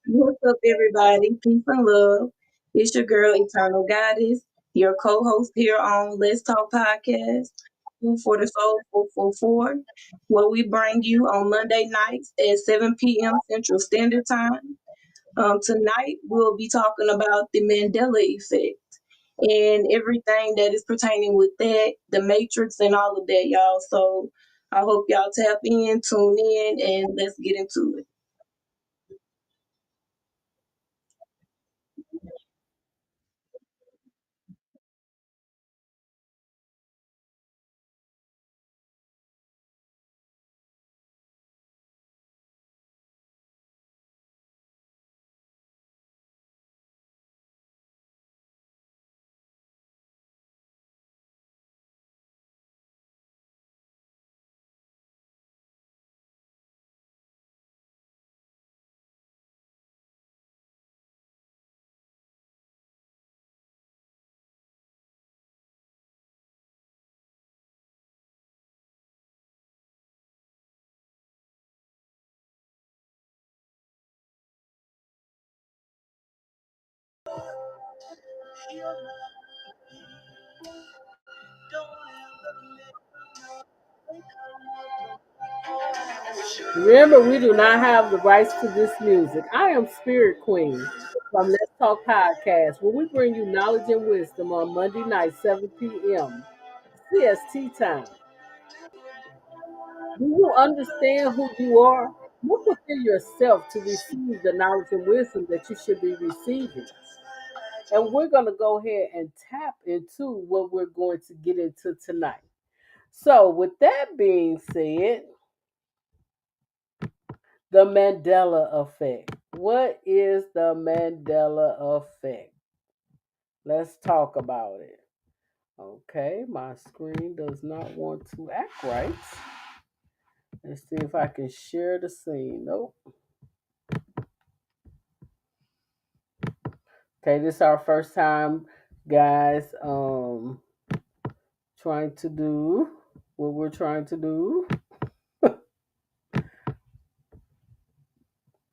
What's up, everybody? Peace and love. It's your girl, Eternal Goddess, your co-host here on Let's Talk Podcast, Food for the Soul 444, where we bring you on Monday nights at 7 p.m. Central Standard Time. Tonight, we'll be talking about the Mandela Effect and everything that is pertaining with that, the Matrix, and all of that, y'all. So I hope y'all tap in, tune in, and let's get into it. Remember, we do not have the rights to this music. I am Spirit Queen from Let's Talk Podcast, where we bring you knowledge and wisdom on Monday night, 7 p.m. CST time. Do you understand who you are? Look within yourself to receive the knowledge and wisdom that you should be receiving. And we're going to go ahead and tap into what we're going to get into tonight. So, with that being said, the Mandela effect. What is the Mandela effect? Let's talk about it. Okay, my screen does not want to act right. Let's see if I can share the scene. Nope. Okay, this is our first time, guys, trying to do what we're trying to do.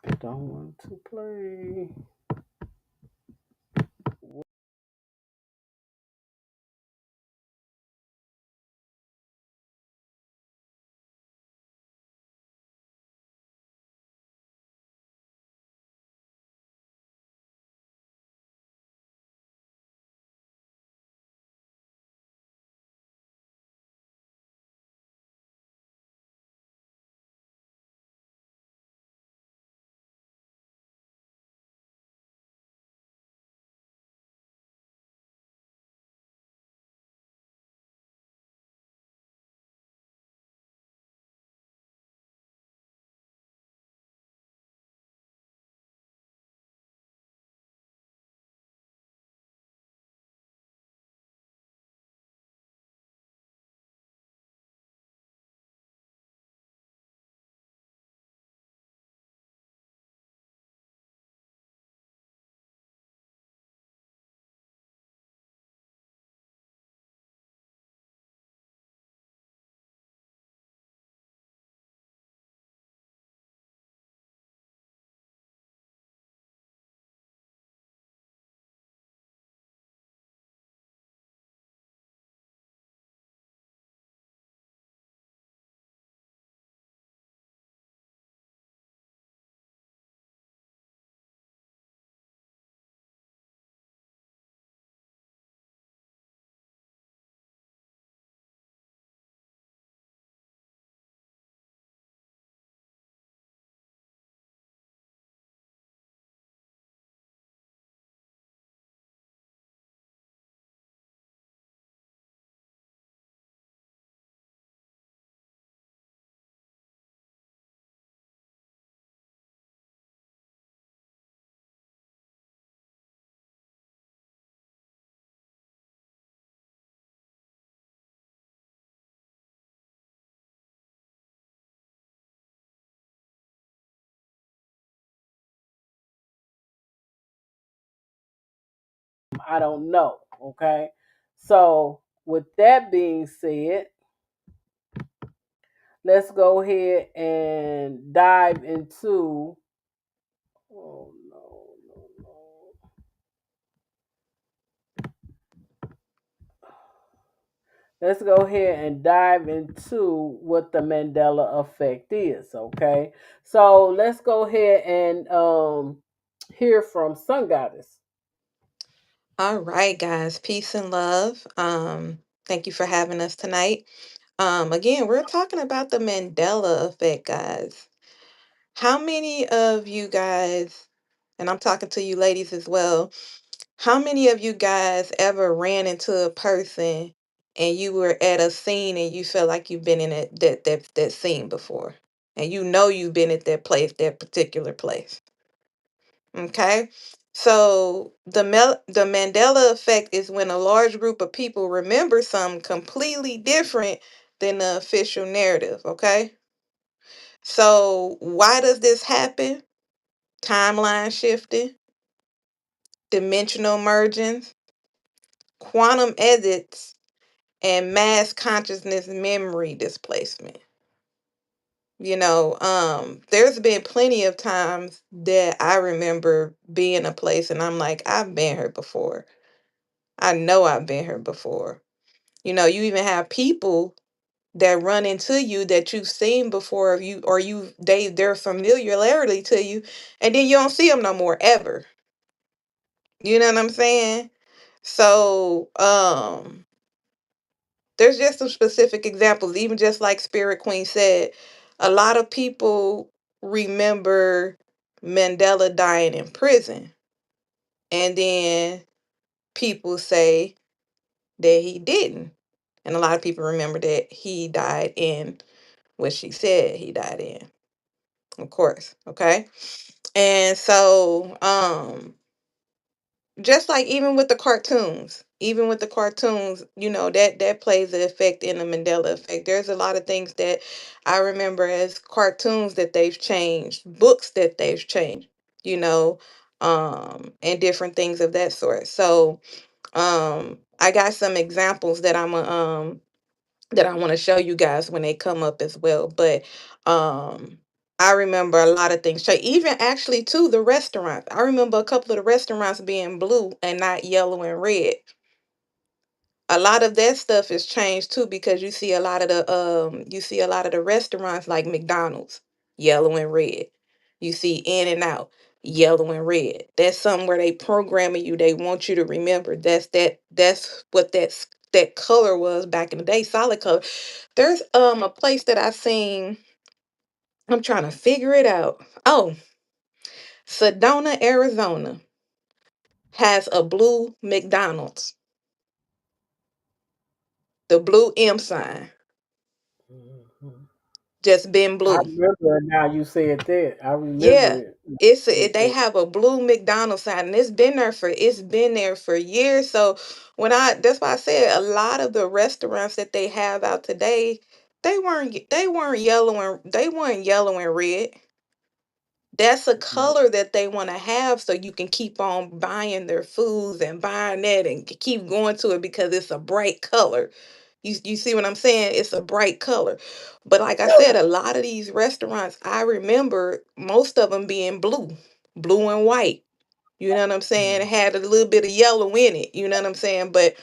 I don't want to play. I don't know. Okay. So, with that being said, let's go ahead and dive into. Oh let's go ahead and dive into what the Mandela effect is. Okay, so let's go ahead and hear from Sun Goddess. All right, guys. Peace and love. Thank you for having us tonight. Again, we're talking about the Mandela effect, guys. How many of you guys, and I'm talking to you ladies as well, how many of you guys ever ran into a person and you were at a scene and you felt like you've been in that scene before? And you know you've been at that place, that particular place. Okay. So the Mandela effect is when a large group of people remember something completely different than the official narrative. Okay. So why does this happen? Timeline shifting, dimensional mergings, quantum edits, and mass consciousness memory displacement. There's been plenty of times that I remember being in a place and I'm like, I've been here before. I know I've been here before. You even have people that run into you that you've seen before, or they're familiarity to you, and then you don't see them no more ever. You know what I'm saying? So, there's just some specific examples, even just like Spirit Queen said, a lot of people remember Mandela dying in prison, and then people say that he didn't. And a lot of people remember that he died in what she said he died in, of course. Okay. And so, just like even with the cartoons, that plays an effect in the Mandela effect. There's a lot of things that I remember as cartoons that they've changed, books that they've changed, you know, and different things of that sort. So, I got some examples that I want to show you guys when they come up as well. But um I remember a lot of things. Even actually too, the restaurants. I remember a couple of the restaurants being blue and not yellow and red. A lot of that stuff has changed too, because you see a lot of the restaurants like McDonald's, yellow and red. You see In and Out, yellow and red. That's something where they programming you. They want you to remember. That's what that color was back in the day, solid color. There's a place that I seen. I'm trying to figure it out. Oh, Sedona, Arizona has a blue McDonald's, the blue M sign, Mhm. just been I blue. remember it now you said that. I remember Yeah, it. they have a blue McDonald's sign, and it's been there for years. So that's why I said a lot of the restaurants that they have out today, they weren't yellow and red. That's a color that they want to have so you can keep on buying their foods and buying that and keep going to it because it's a bright color. You see what I'm saying? It's a bright color. But like I said, a lot of these restaurants, I remember most of them being blue, blue and white. You know what I'm saying? It Mhm. had a little bit of yellow in it. You know what I'm saying? But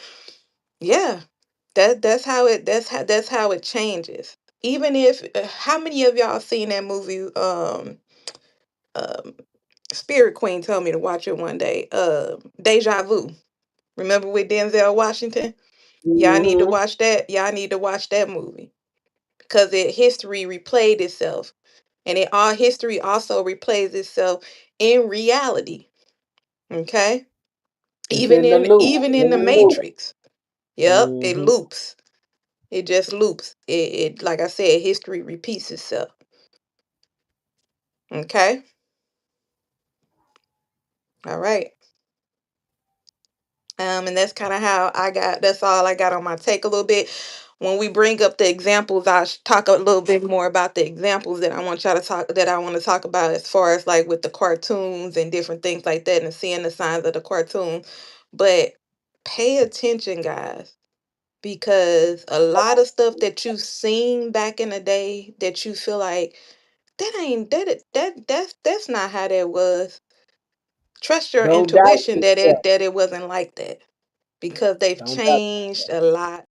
yeah, that's how it changes. Even if how many of y'all seen that movie um Spirit Queen told me to watch it one day. Deja Vu. Remember with Denzel Washington? Y'all need to Mhm. watch that. Y'all need to watch that movie because history replayed itself, and all history also replays itself in reality. Okay, It's in the loop. even in In the the loop. Matrix. Yep, it Hmm. loops. It just loops. It like I said, history repeats itself. Okay, all right. And that's kind of how that's all I got on my take a little bit. When we bring up the examples, talk a little bit more about the examples that I want to talk about as far as like with the cartoons and different things like that and seeing the signs of the cartoon. But pay attention, guys, because a lot of stuff that you've seen back in the day that you feel like that ain't that's not how that was. Trust your Don't doubt intuition yourself. that it wasn't like that because they've Don't doubt changed a lot.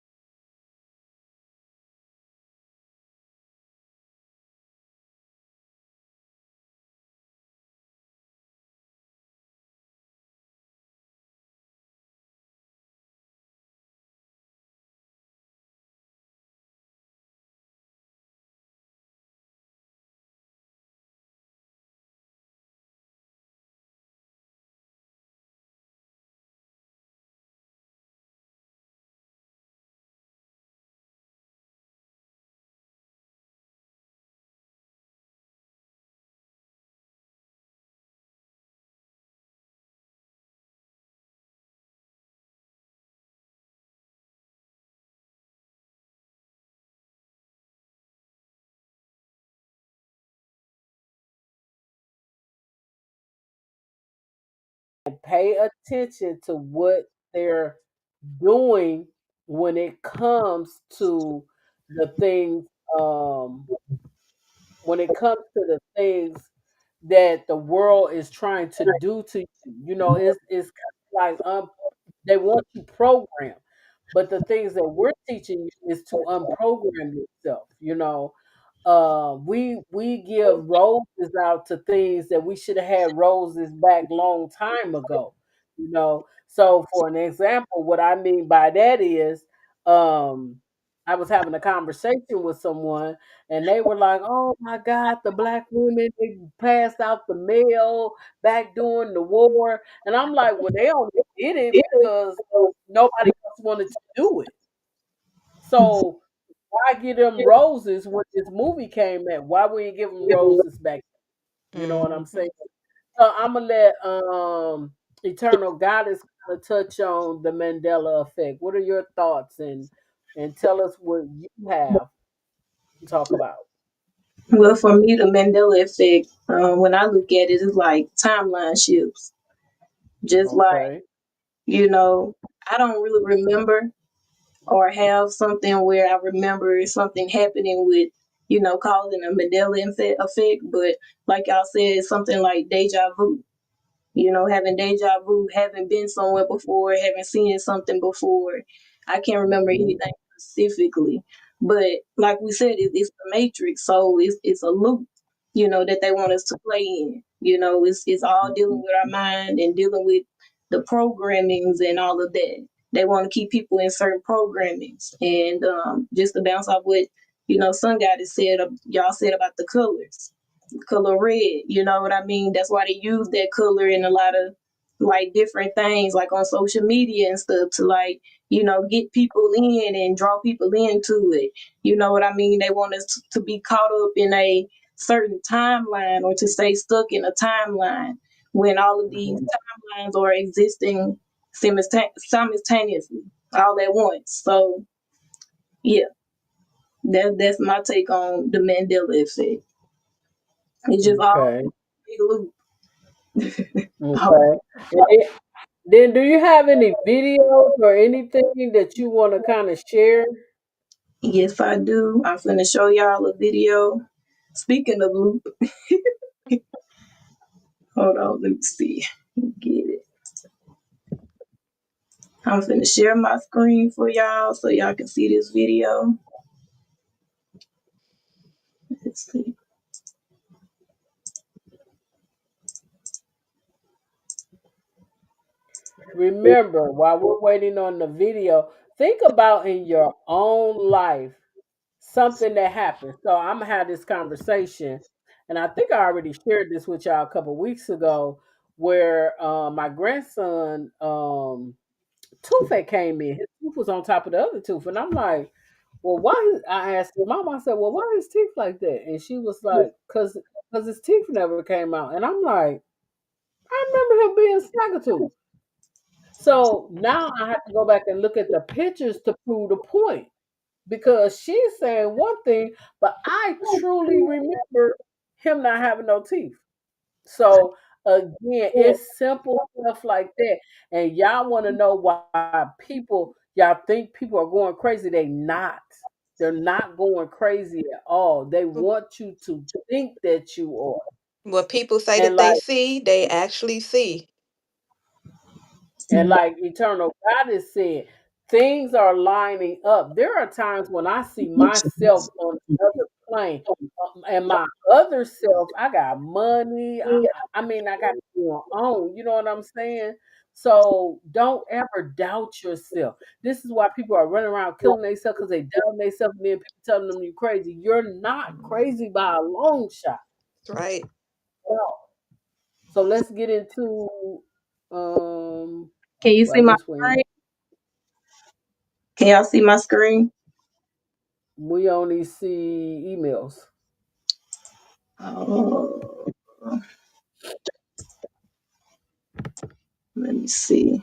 pay attention to what they're doing when it comes to the things um when it comes to the things that the world is trying to do to you. It's kind of like they want you programmed. But the things that we're teaching you is to unprogram yourself. We give roses out to things that we should have had roses back long time ago. So for an example, what I mean by that is, um, I was having a conversation with someone, and they were like, "Oh my God, the black women they passed out the mail back during the war," and I'm like, "Well, they only did it because nobody else wanted to do it. So why give them roses when this movie came out? Why would you give them roses back then?" You know what I'm Hmm. saying? So I'm gonna let Eternal Goddess kind of touch on the Mandela effect. What are your thoughts, and tell us what you have to talk about? Well, for me, the Mandela effect, when I look at it, is like timeline shifts. Just like, Okay. you know, I don't really remember or have something where I remember something happening with, causing a Mandela effect. But like y'all said, something like deja vu. Having deja vu, having been somewhere before, having seen something before. I can't remember anything specifically, but like we said, it's the matrix, so it's a loop, that they want us to play in. It's all dealing with our mind and dealing with the programmings and all of that. They want to keep people in certain programmings, and just to bounce off what Sun Goddess said, y'all said about the color red. You know what I mean? That's why they use that color in a lot of like different things, like on social media and stuff, to like get people in and draw people into it. You know what I mean? They want us to be caught up in a certain timeline or to stay stuck in a timeline when all of these Mhm. timelines are existing simultaneously all at once. So yeah, that's my take on the Mandela effect. It's just all Okay. big loop. Okay. And then, do you have any videos or anything that you want to kind of share? Yes, I do. I'm finna show y'all a video. Speaking of loop, hold on, let me see. Get it. I'm finna share my screen for y'all so y'all can see this video. Let's see. Remember, while we're waiting on the video, think about in your own life something that happened. So I'm gonna have this conversation, and I think I already shared this with y'all a couple weeks ago, where my grandson toothache came in. His tooth was on top of the other tooth, and I'm like, "Well, why?" I asked his mom. I said, "Well, why his teeth like that?" And she was like, "Cause his teeth never came out." And I'm like, "I remember him being snagger. So now I have to go back and look at the pictures to prove the point because she's saying one thing, but I truly remember him not having no teeth. So again, it's simple stuff like that. And y'all want to know why y'all think people are going crazy. They not. They're not going crazy at all. They want you to think that you are. What people say And that they like see, they actually see. And like Eternal God has said, things are lining up. There are times when I see myself on another plane, and my other self, I got money. I got it going on. You know what I'm saying? So don't ever doubt yourself. This is why people are running around killing themselves because they doubt themselves, and then people telling them you're crazy. You're not crazy by a long shot. Right. No. So let's get into um. Can you Well, see I my guess we screen? Can y'all see my screen? We only see emails. Oh, let me see.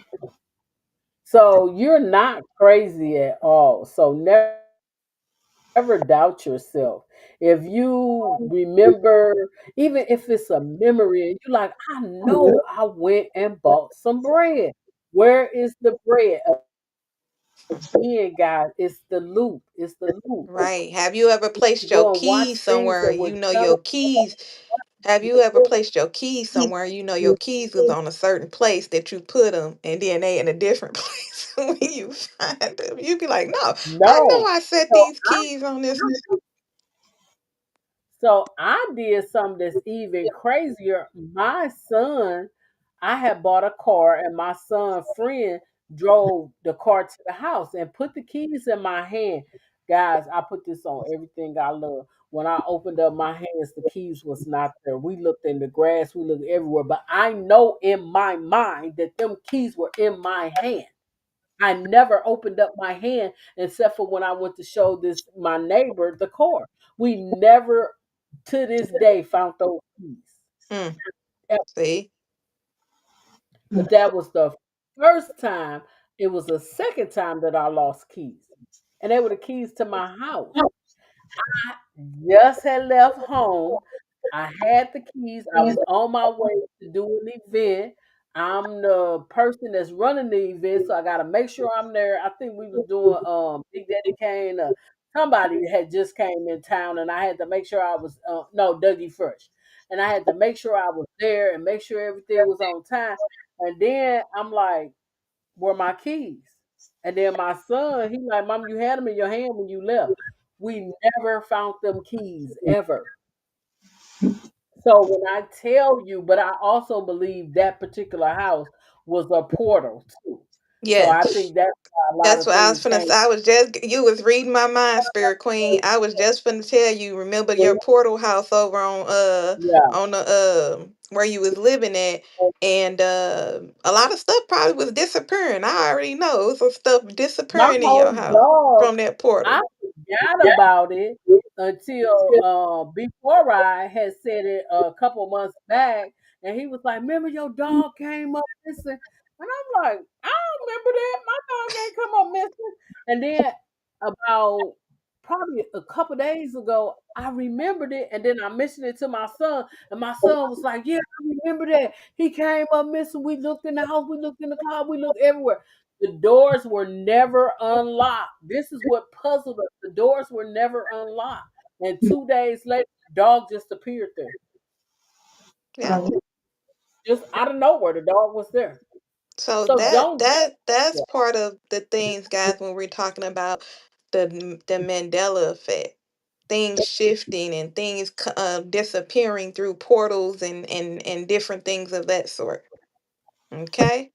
So you're not crazy at all. So never doubt yourself. If you remember, even if it's a memory, and you're like, I know I went and bought some bread. Where is the bread? Again, guys, it's the loop. It's the loop. Right. Have you ever placed your Go and watch keys things somewhere? that were You know your done. keys. Have you ever placed your keys somewhere? You know your keys was on a certain place that you put them, and then they in a different place when you find them. You be like, no, I know No. I set So these keys on this. So I did something that's even crazier. My son, I had bought a car, and my son friend drove the car to the house and put the keys in my hand. Guys, I put this on everything I love. When I opened up my hands, the keys was not there. We looked in the grass, we looked everywhere, but I know in my mind that them keys were in my hand. I never opened up my hand except for when I went to show this my neighbor the car. We never to this day found those keys. Hmm. Ever. See? But that was the first time. It was the second time that I lost keys. And they were the keys to my house. I just had left home. I had the keys. I was on my way to do an event. I'm the person that's running the event, so I got to make sure I'm there. I think we was doing Big Daddy Kane. Somebody had just came in town, and I had to make sure I was no Dougie Fresh, and I had to make sure I was there and make sure everything was on time. And then I'm like, were my keys. And then my son, he like, Mom, you had them in your hand when you left. We never found them keys ever. So when I tell you, but I also believe that particular house was a portal too. So Yeah. I think that's why a lot That's of what I was things finna came. say. I was just you was reading my mind, Spirit Queen. I was just finna tell you, remember your portal house over Yeah. on the where you was living at, and a lot of stuff probably was disappearing. I already know some stuff My disappearing in your whole house dog, from that I portal. forgot about it until before I had said it a couple months back, and he was like, "Remember your dog came up missing?" And I'm like, "I don't remember that. My dog ain't come up missing." And then about probably a couple days ago, I remembered it, and then I mentioned it to my son, and my son was like, "Yeah, I remember that. He came up missing. We looked in the house, we looked in the car, we looked everywhere." The doors were never unlocked. This is what puzzled us. The doors were never unlocked. And 2 days later, the dog just appeared there. Yeah. Just out of nowhere, the dog was there. So So don't do that's that. part of the things, guys, when we're talking about the Mandela effect, things shifting and things disappearing through portals and different things of that sort. Okay.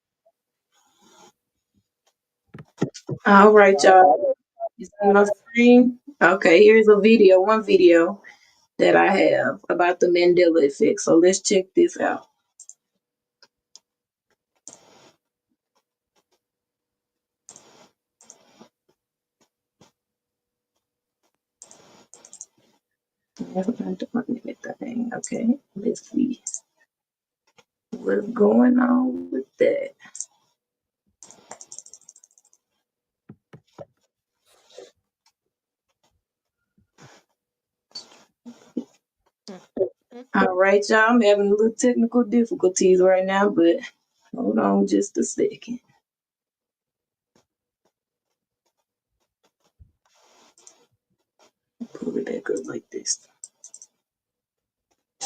All right, y'all. All It's on my screen. Okay, here's a video, one video that I have about the Mandela effect. So let's check this out. Okay, let's see what's going on with that. Mm, mm, All right, y'all. I'm having a little technical difficulties right now, but hold on just a second. Pull it back up like this.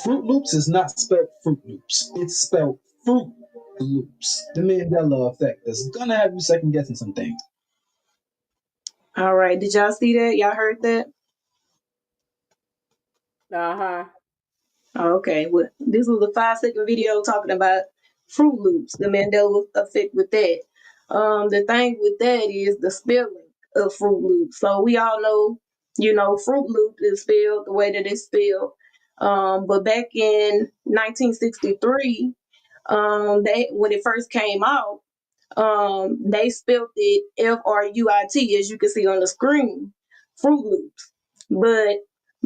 Fruit Loops is not spelled Fruit Loops. It's spelled Fruit Loops. The Mandela effect that's gonna have you second guessing some things. All right, did y'all see that? Y'all heard that? Uh-huh. Okay, well, this was a 5 second video talking about Fruit Loops, the Mandela effect with that. The thing with that is the spelling of Fruit Loops. So we all know, Fruit Loop is spelled the way that it's spelled. But back in 1963, they when it first came out, they spelled it Fruit, as you can see on the screen, Fruit Loops. But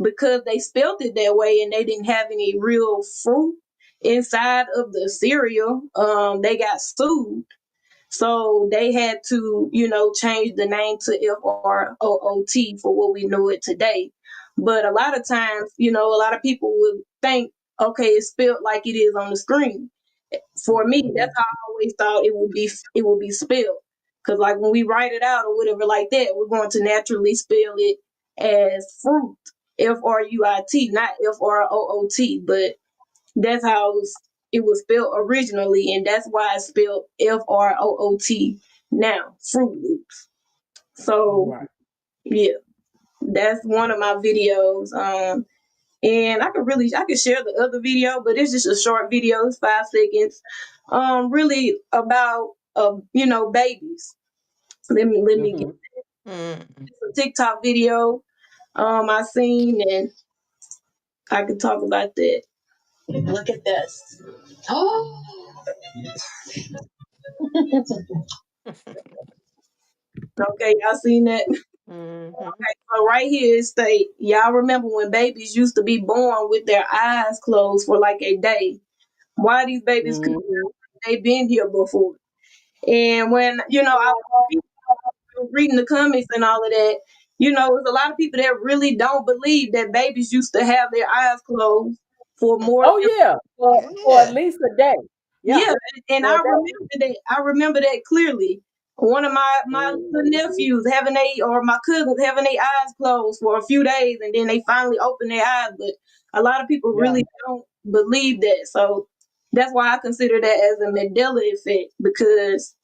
because they spelled it that way and they didn't have any real fruit inside of the cereal, they got sued. So they had to, change the name to Fruit for what we know it today. But a lot of times, a lot of people will think, okay, it's spelled like it is on the screen. For me, that's Mhm. how I always thought it would be spelled. Cause like when we write it out or whatever like that, we're going to naturally spell it as fruit, Fruit, not Froot. But that's how it was spelled originally, and that's why it's spelled Froot now, Fruit Loops. So Right. yeah, that's one of my videos. And I could share the other video, but it's just a short video, it's 5 seconds. Really about babies. Let me get Mhm. Mm. a TikTok video I seen, and I could talk about that. Look at this. Oh, okay, y'all seen that? Mhm. So right here it state, y'all remember when babies used to be born with their eyes closed for like a day? Why these babies could Mhm. they been here before? And when I was reading the comments and all of that, there's a lot of people that really don't believe that babies used to have their eyes closed for more Oh than yeah, for at Yeah. least a day. Yeah, yeah, and for I a day. remember that. I remember that clearly. One of my little Mhm. nephews or my cousins having their eyes closed for a few days, and then they finally open their eyes. But a lot of people Yeah. really don't believe that. So that's why I consider that as a Mandela effect, because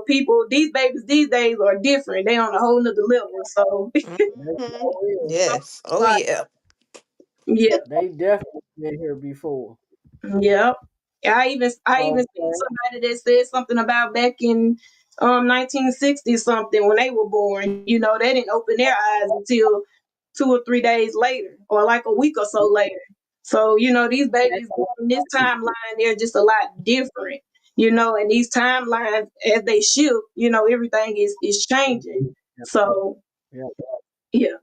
people, these babies these days are different. They on a whole nother level. So They Mhm. sure is. Yes. Oh right, yeah. yeah. They definitely been here before. Yep. I even seen Okay. somebody that said something about back in 1960 something when they were born. They didn't open their eyes until 2 or 3 days later, or like a week or so later. So these babies in this timeline, they're just a lot different. And these timelines, as they shift, everything is changing. So Yeah. yeah,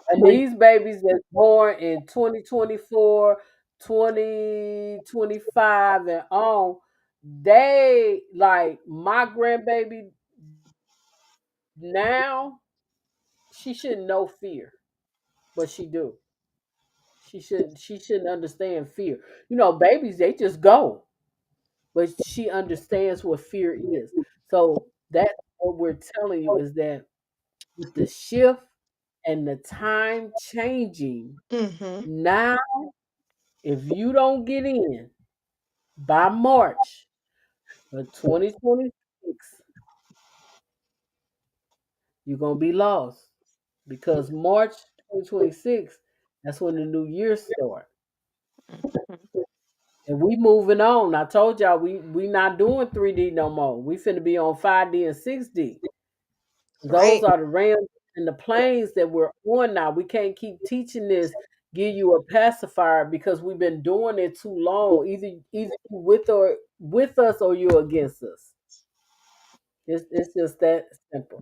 And but these babies that's born in 2024, 2025, and on, they like my grandbaby now, she shouldn't know fear, but she do. She shouldn't understand fear. Babies, they just go, but she understands what fear is. So that's what we're telling you is that with the shift and the time changing, Mhm. now if you don't get in by March of 2026, you're gonna be lost because March 2026, that's when the new year start. Mhm. And we moving on. I told y'all we not doing 3D no more. We finna be on 5D and 6D. Those Right. are the realms and the planes that we're on now. We can't keep teaching this, give you a pacifier because we've been doing it too long. Either you with us or you're against us. It's just that simple.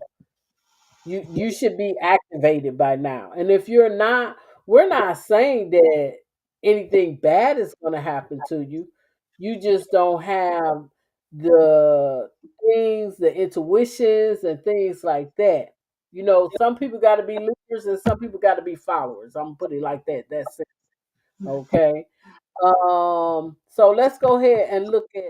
You should be activated by now. And if you're not, we're not saying that anything bad is going to happen to you. You just don't have the things, the intuitions and things like that. Some people got to be leaders and some people got to be followers. I'm gonna put it like that. That's it. Okay. So let's go ahead and look at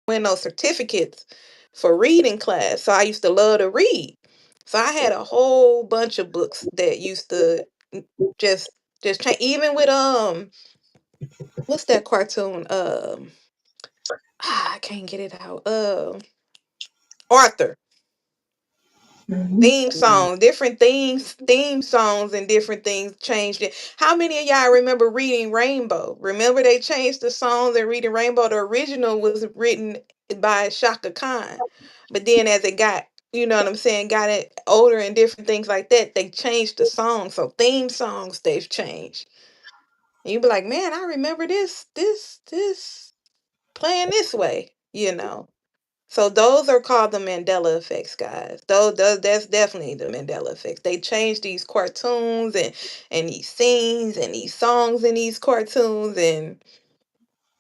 win no certificates for reading class. So I used to love to read. So I had a whole bunch of books that used to just just change. Even with what's that cartoon? I can't get it out. Arthur. Mhm. Theme Mm. songs, different theme songs, and different things changed it. How many of y'all remember Reading Rainbow? Remember they changed the songs in Reading Rainbow? The original was written by Shaka Khan, but then as it got, you know what I'm saying, got it older and different things like that, they changed the song. So theme songs they've changed. And you be like, man, I remember this playing this way, you know. So those are called the Mandela effects, guys. That's definitely the Mandela effects. They changed these cartoons and these scenes and these songs in these cartoons and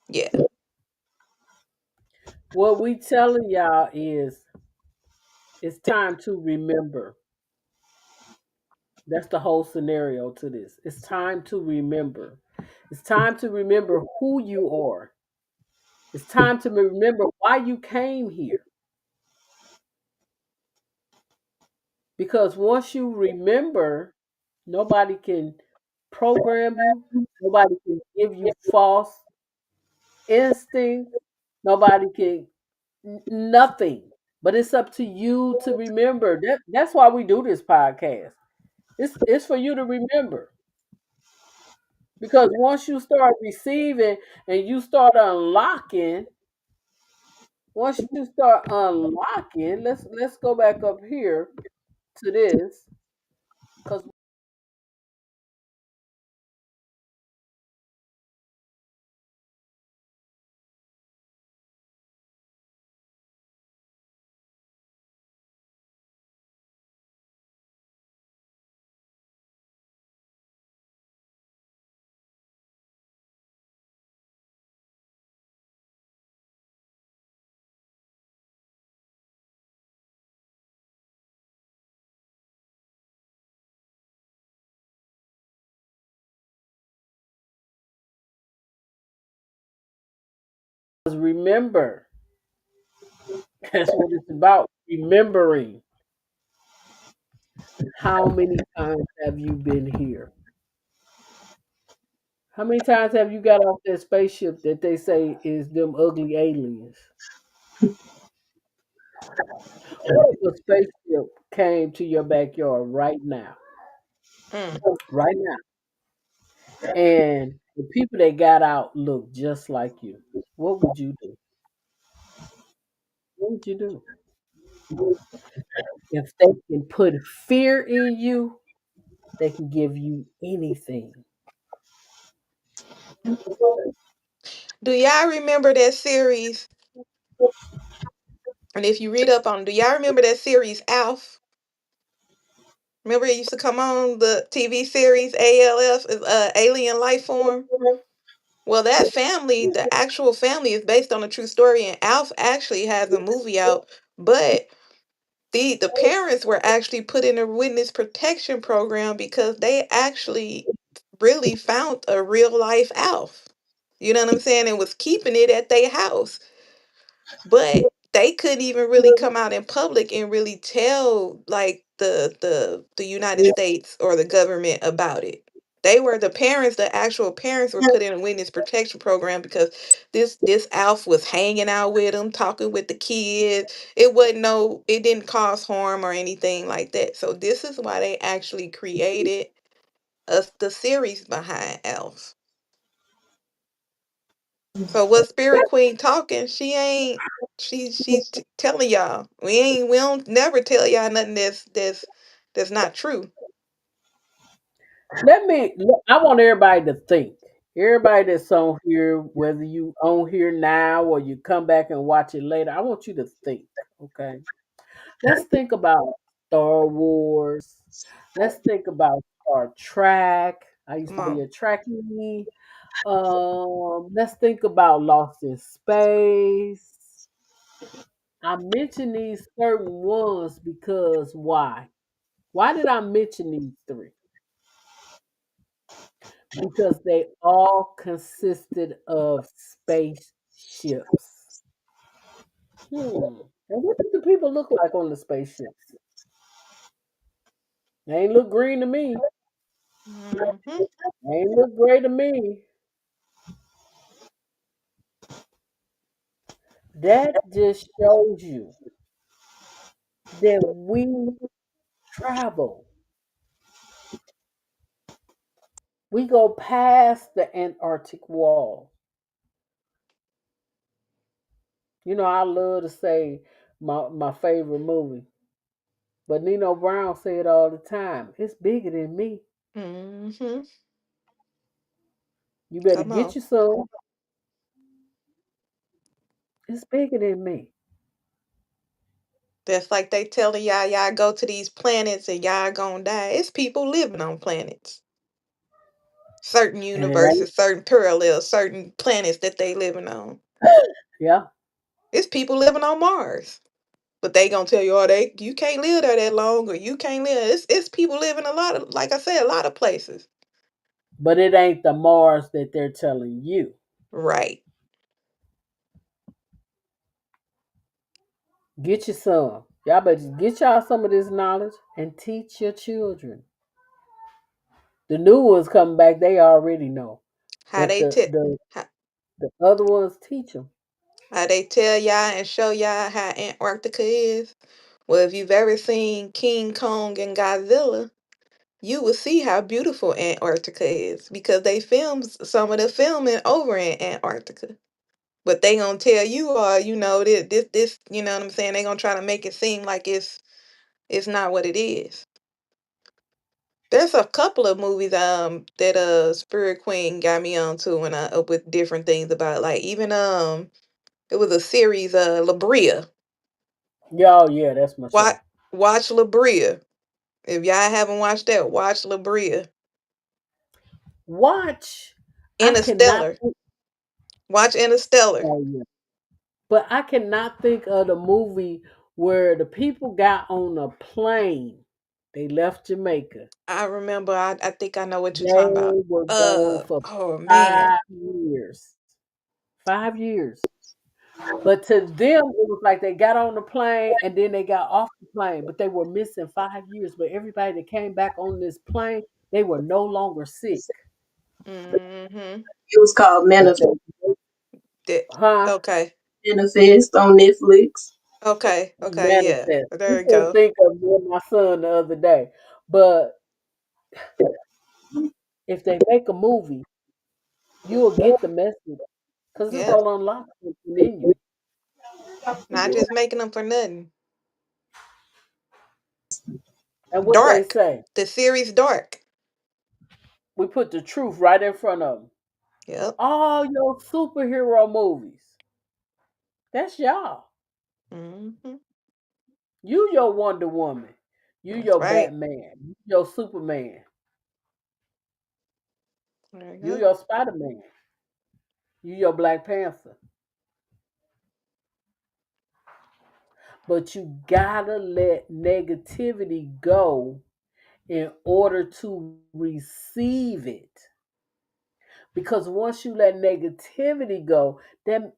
yeah. What we telling y'all is it's time to remember. That's the whole scenario to this. It's time to remember. It's time to remember who you are. It's time to remember why you came here. Because once you remember, nobody can program you, nobody can give you false instincts, nobody can nothing. But it's up to you to remember. That's why we do this podcast. It's for you to remember. Because once you start receiving and you start unlocking, once you start unlocking, let's go back up here to this because remember, that's what it's about. Remembering how many times have you been here? How many times have you got off that spaceship that they say is them ugly aliens? What if a spaceship came to your backyard right now? Mm. Right now. And the people that got out look just like you. What would you do? What would you do? If they can put fear in you, they can give you anything. Do y'all remember that series? And if you read up on, do y'all remember that series Alf? Remember it used to come on the TV series ALF, is Alien Life Form. Well, that family, the actual family, is based on a true story, and Alf actually has a movie out, but the parents were actually put in a witness protection program because they actually really found a real life Alf. You know what I'm saying? And was keeping it at their house. But they couldn't even really come out in public and really tell like the United States or the government about it. They were the parents, the actual parents were put in a witness protection program because this Alf was hanging out with them, talking with the kids. It didn't cause harm or anything like that. So this is why they actually created the series behind Alf. So what Spirit Queen talking? She ain't. Telling y'all. We don't never tell y'all nothing that's not true. I want everybody to think. Everybody that's on here, whether you on here now or you come back and watch it later, I want you to think. Okay. Let's think about Star Wars. Let's think about Star Trek. I used Come to be on. a Trekkie. Let's think about Lost in Space. I mention these certain ones because why? Why did I mention these three? Because they all consisted of spaceships. And what did the people look like on the spaceships? They ain't look green to me. Mm-hmm. They ain't look gray to me. That just shows you that we travel. We go past the Antarctic wall. You know, I love to say my favorite movie, but Nino Brown said all the time, it's bigger than me. Mm-hmm. You better Come get on. you some. It's bigger than me. That's like they telling y'all go to these planets and y'all gonna die. It's people living on planets. Certain And it ain't, universes, certain parallels, certain planets that they living on. yeah. It's people living on Mars. But they gonna tell you, oh, you can't live there that long, or you can't live. It's people living a lot of, like I said, a lot of places. But it ain't the Mars that they're telling you. Right. Get you some. Y'all better get y'all some of this knowledge and teach your children. The new ones coming back, they already know. How But they the tell the, how, the other ones teach them. how they tell y'all and show y'all how Antarctica is. Well, if you've ever seen King Kong and Godzilla, you will see how beautiful Antarctica is because they filmed some of the filming over in Antarctica. But they gonna tell you, this, you know what I'm saying? They gonna try to make it seem like it's not what it is. There's a couple of movies that Spirit Queen got me on to when I with different things about, like, even it was a series, La Brea. Y'all, yeah, that's my Watch show. watch La Brea. If y'all haven't watched that, watch La Brea. Watch. I cannot Interstellar. think, Watch Interstellar. oh, yeah. But I cannot think of the movie where the people got on a plane. They left Jamaica. I remember. I think I know what you're talking about. They were gone for Oh man. 5 years. 5 years. But to them, it was like they got on the plane and then they got off the plane, but they were missing 5 years. But everybody that came back on this plane, they were no longer sick. Mm-hmm. It was called But Manifest. huh? Okay. Manifest on Netflix. Okay. Okay. Yeah. Manifest. There You we couldn't go. think of me and my son the other day. But if they make a movie, you'll get the message because it's Yep. gonna unlock something in you. Not just making them for nothing. And what they Dark. say, The series Dark. we put the truth right in front of them. Yep. All your superhero movies, that's y'all. Mm-hmm. You your Wonder Woman. You That's your right. Batman. You your Superman. There you You go. your Spider Man. You your Black Panther. But you gotta let negativity go in order to receive it. Because once you let negativity go, then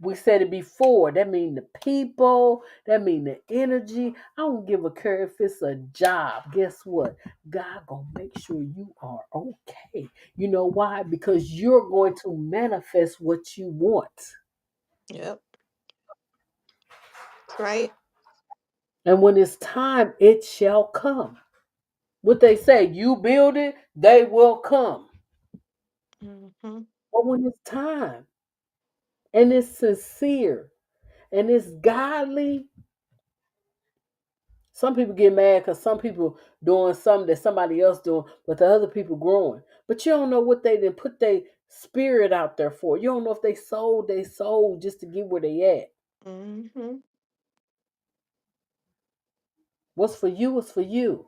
we said it before. That mean the people. That mean the energy. I don't give a care if it's a job. Guess what? God gonna make sure you are okay. You know why? Because you're going to manifest what you want. Yep. That's right. And when it's time, it shall come. What they say, you build it, they will come. Mm-hmm. But when it's time and it's sincere and it's godly, some people get mad because some people doing something that somebody else doing, but the other people growing. But you don't know what they did put their spirit out there for. You don't know if they sold their soul just to get where they at. Mm-hmm. What's for you is for you.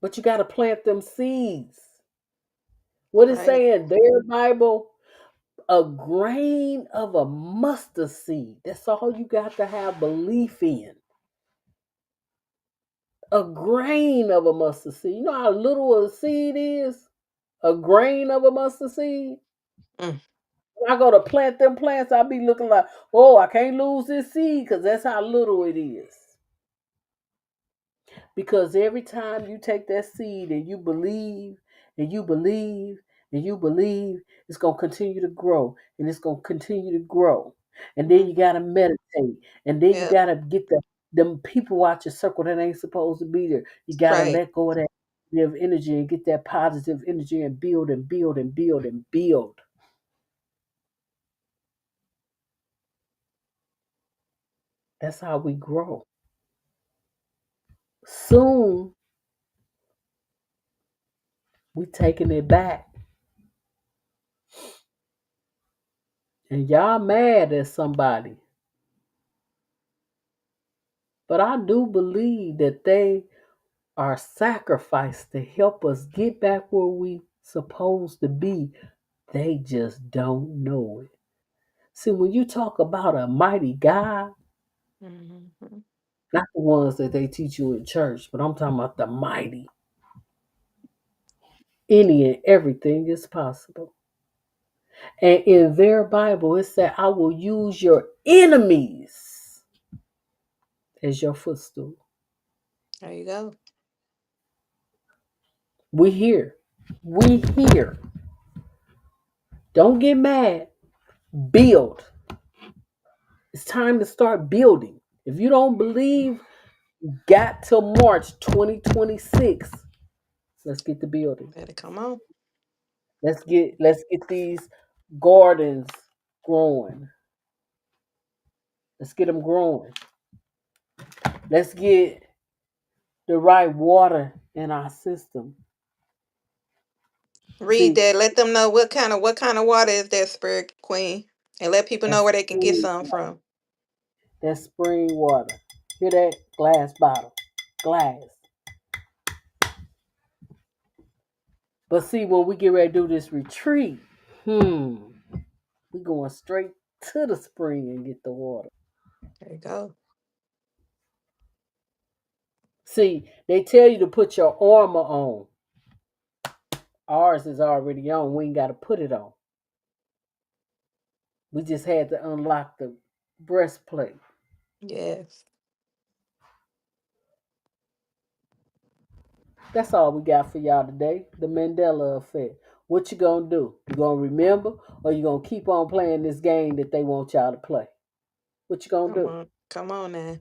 But you got to plant them seeds. What is Right. saying? Their Bible, a grain of a mustard seed. That's all you got to have belief in. A grain of a mustard seed. You know how little a seed is? A grain of a mustard seed? Mm. When I go to plant them plants, I be looking like, oh, I can't lose this seed because that's how little it is. Because every time you take that seed and you believe and you believe and you believe, it's going to continue to grow and it's going to continue to grow. And then you Mm, got to meditate. And then you yep. got to get them people out your circle that ain't supposed to be there. You got to Right. let go of that negative energy and get that positive energy and build and build and build and build. That's how we grow. Soon, we taking it back. And y'all mad at somebody. But I do believe that they are sacrificed to help us get back where we supposed to be. They just don't know it. See, when you talk about a mighty God, Hmm. not the ones that they teach you in church, but I'm talking about the mighty. Any and everything is possible. And in their Bible, it said, I will use your enemies as your footstool. There you go. We here. We here. Don't get mad. Build. It's time to start building. If you don't believe, got till March 2026. Let's get the building. Better come on. Let's get these gardens growing. Let's get them growing. Let's get the right water in our system. Read See, that. Let them know what kind of water is that, Spirit Queen, and let people know that's where they can get some from. spring water. Hear that? Glass bottle. Glass. But see, when we get ready to do this retreat, we going straight to the spring and get the water. There you go. See, they tell you to put your armor on. Ours is already on. We ain't got to put it on. We just had to unlock the breastplate. Yes. That's all we got for y'all today. The Mandela effect. What you gonna do? You gonna remember, or you gonna keep on playing this game that they want y'all to play? What you gonna Come do? on. Come on now.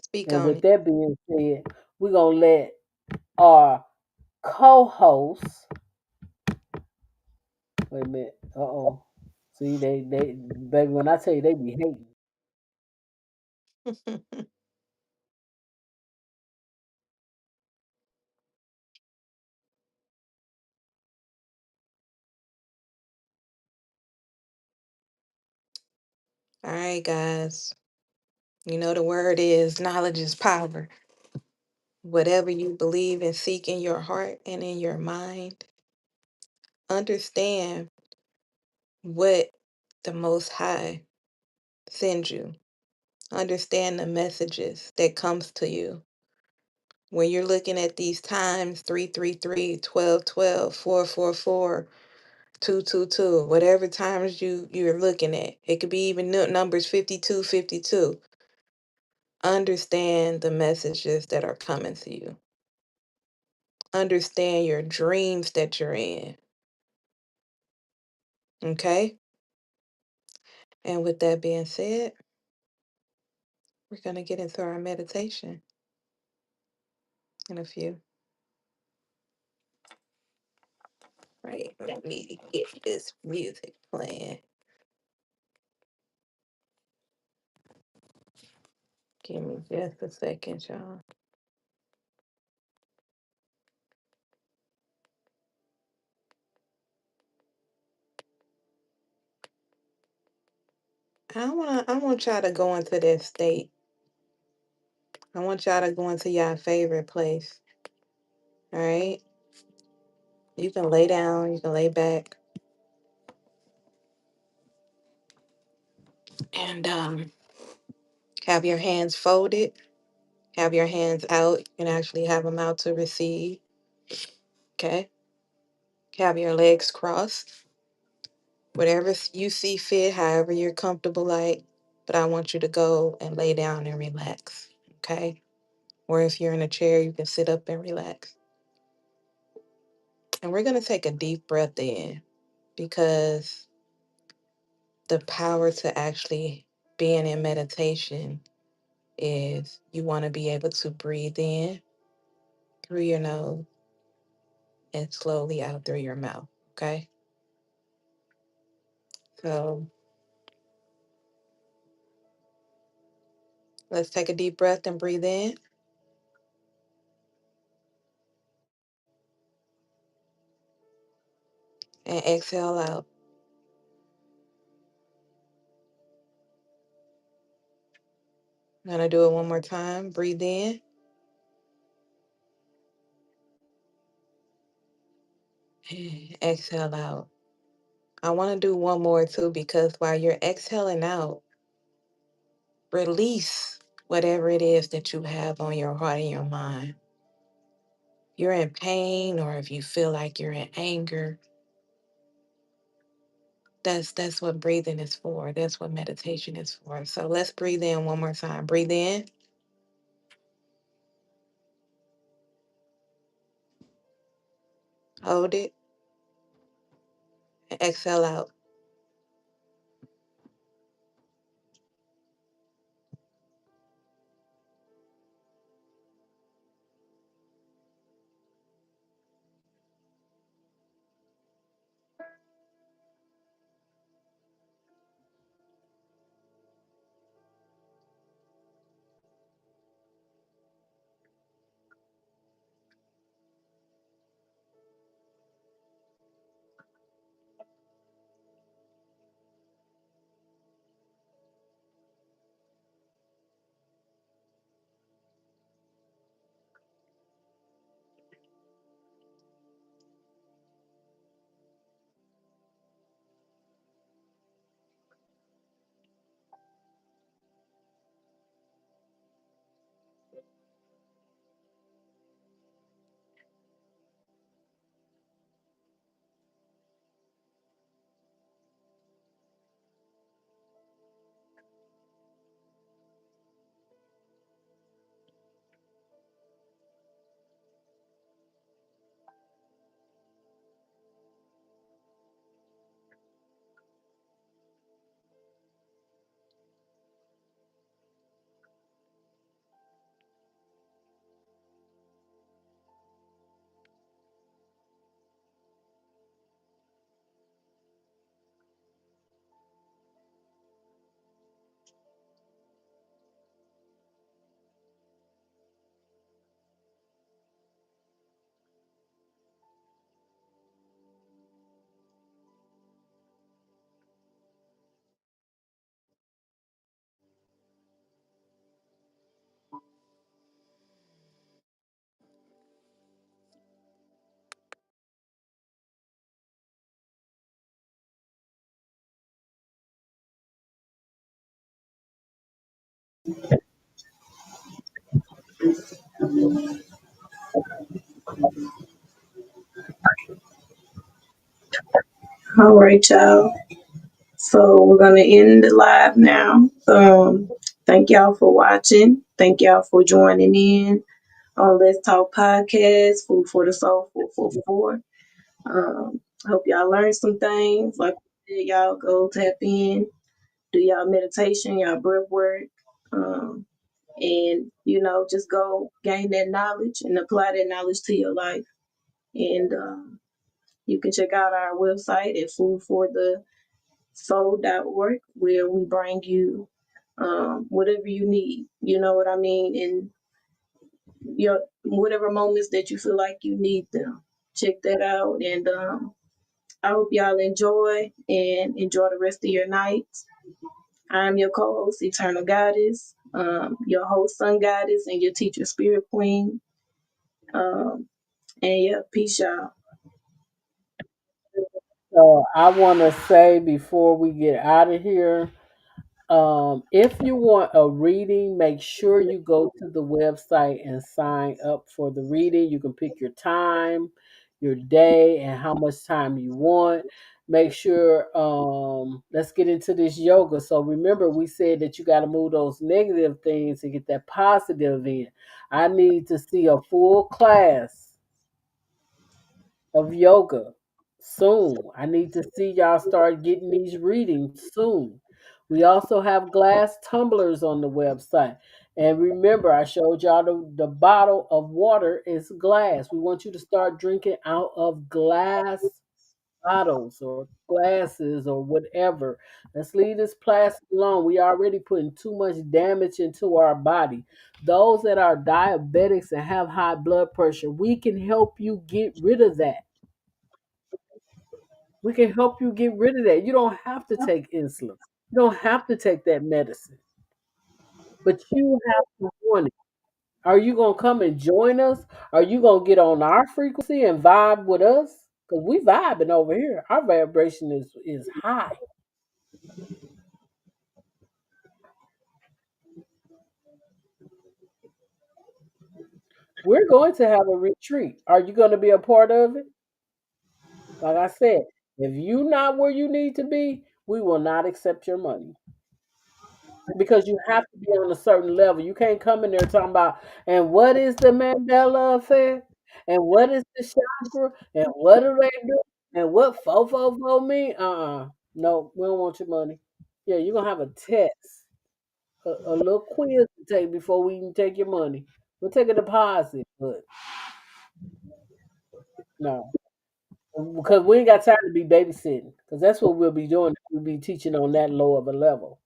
Speak And on with it. that being said, we're gonna let our co-host. Wait a minute. Uh-oh. See, they baby, when I tell you they be hating. All right, guys. You know the word is knowledge is power. Whatever you believe and seek in your heart and in your mind, understand what the Most High sends you. Understand the messages that comes to you. When you're looking at these times, 333, 1212, 444, 222, whatever times you're looking at, it could be even numbers 52, 52. Understand the messages that are coming to you. Understand your dreams that you're in. Okay? And with that being said, we're going to get into our meditation in a few. Right. Let me get this music playing. Give me just a second, y'all. I want y'all to go into that state. I want y'all to go into your favorite place. All right. You can lay down, you can lay back, and have your hands folded, have your hands out, and actually have them out to receive. Okay. Have your legs crossed. whatever you see fit, however you're comfortable, like. But I want you to go and lay down and relax, okay? Or if you're in a chair, you can sit up and relax. And we're going to take a deep breath in because the power to actually being in meditation is you want to be able to breathe in through your nose and slowly out through your mouth, okay? So let's take a deep breath and breathe in and exhale out. I'm going to do it one more time. Breathe in. Exhale out. I want to do one more too because while you're exhaling out, release whatever it is that you have on your heart and your mind. You're in pain or if you feel like you're in anger, that's what breathing is for. That's what meditation is for. So let's breathe in one more time. Breathe in. Hold it. And exhale out. All right, y'all. So we're gonna end the live now. Thank y'all for watching. Thank y'all for joining in on Let's Talk Podcast, Food for the Soul 444. I hope y'all learned some things. Like I said, y'all go tap in, do y'all meditation, y'all breath work, and just go gain that knowledge and apply that knowledge to your life. And you can check out our website at foodforthesoul.org, where we bring you whatever you need. You know what I mean? And your whatever moments that you feel like you need them. Check that out, and I hope y'all enjoy the rest of your night. I'm your co-host, Eternal Goddess, your host, Sun Goddess, and your teacher, Spirit Queen. And yeah, peace, y'all. So I want to say before we get out of here, if you want a reading, make sure you go to the website and sign up for the reading. You can pick your time, your day, and how much time you want. make sure let's get into this yoga. So remember we said that you got to move those negative things to get that positive in. I need to see a full class of yoga soon. I need to see y'all start getting these readings soon. We also have glass tumblers on the website. And remember, I showed y'all the bottle of water is glass. We want you to start drinking out of glass bottles or glasses or whatever. Let's leave this plastic alone. We already putting too much damage into our body. Those that are diabetics and have high blood pressure, we can help you get rid of that. We can help you get rid of that. You don't have to take insulin. You don't have to take that medicine, but you have to want it. Are you gonna come and join us? Are you gonna get on our frequency and vibe with us? Because we vibing over here. Our vibration is high. We're going to have a retreat. Are you going to be a part of it? Like I said, if you're not where you need to be, we will not accept your money because you have to be on a certain level. You can't come in there talking about, and what is the Mandela effect? And what is the chakra? And what do they do? And what fo mean? No, we don't want your money. Yeah, you're going to have a test, a little quiz to take before we can take your money. We'll take a deposit, but no. Because we ain't got time to be babysitting. Because that's what we'll be doing. We'll be teaching on that low of a level.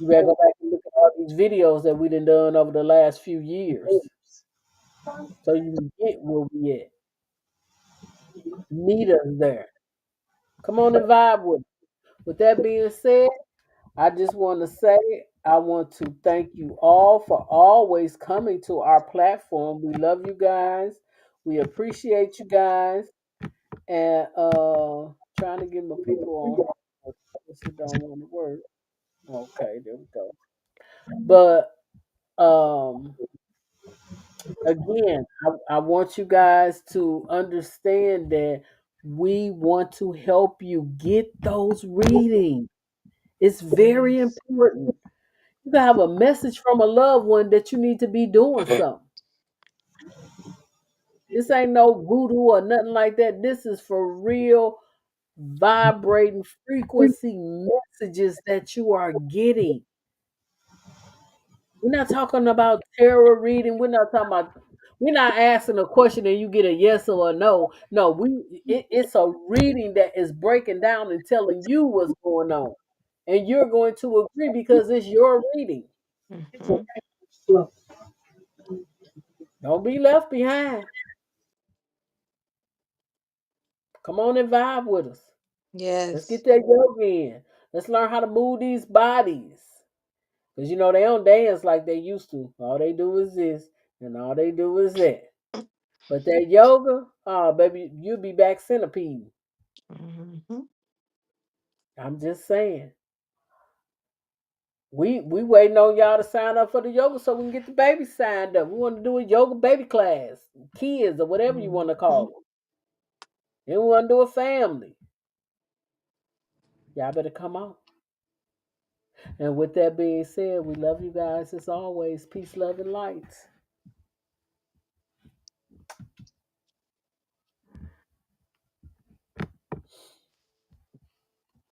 You better go back and look at all these videos that we done over the last few years. So you can get where we at. Meet us there. Come on and vibe with us. With that being said, I just want to say I want to thank you all for always coming to our platform. We love you guys. We appreciate you guys. And trying to get my people on. This don't want to work. Okay, there we go. But again, I want you guys to understand that we want to help you get those readings. It's very Yes. important. You can have a message from a loved one that you need to be doing something. This ain't no voodoo or nothing like that. This is for real vibrating frequency messages that you are getting. We're not talking about tarot reading. We're not asking a question and you get a yes or a no. No, it's a reading that is breaking down and telling you what's going on. And you're going to agree because it's your reading. Hmm. Don't be left behind. Come on and vibe with us. Let's Yes. get that yoga in. Let's learn how to move these bodies. Because they don't dance like they used to. All they do is this and all they do is that. But that yoga, oh baby, you'll be back centipede. Hmm. I'm just saying. We waiting on y'all to sign up for the yoga so we can get the baby signed up. We want to do a yoga baby class, kids or whatever you want to Hmm. call them. And we want to do a family. Y'all better come on. And with that being said, we love you guys as always. Peace, love, and light.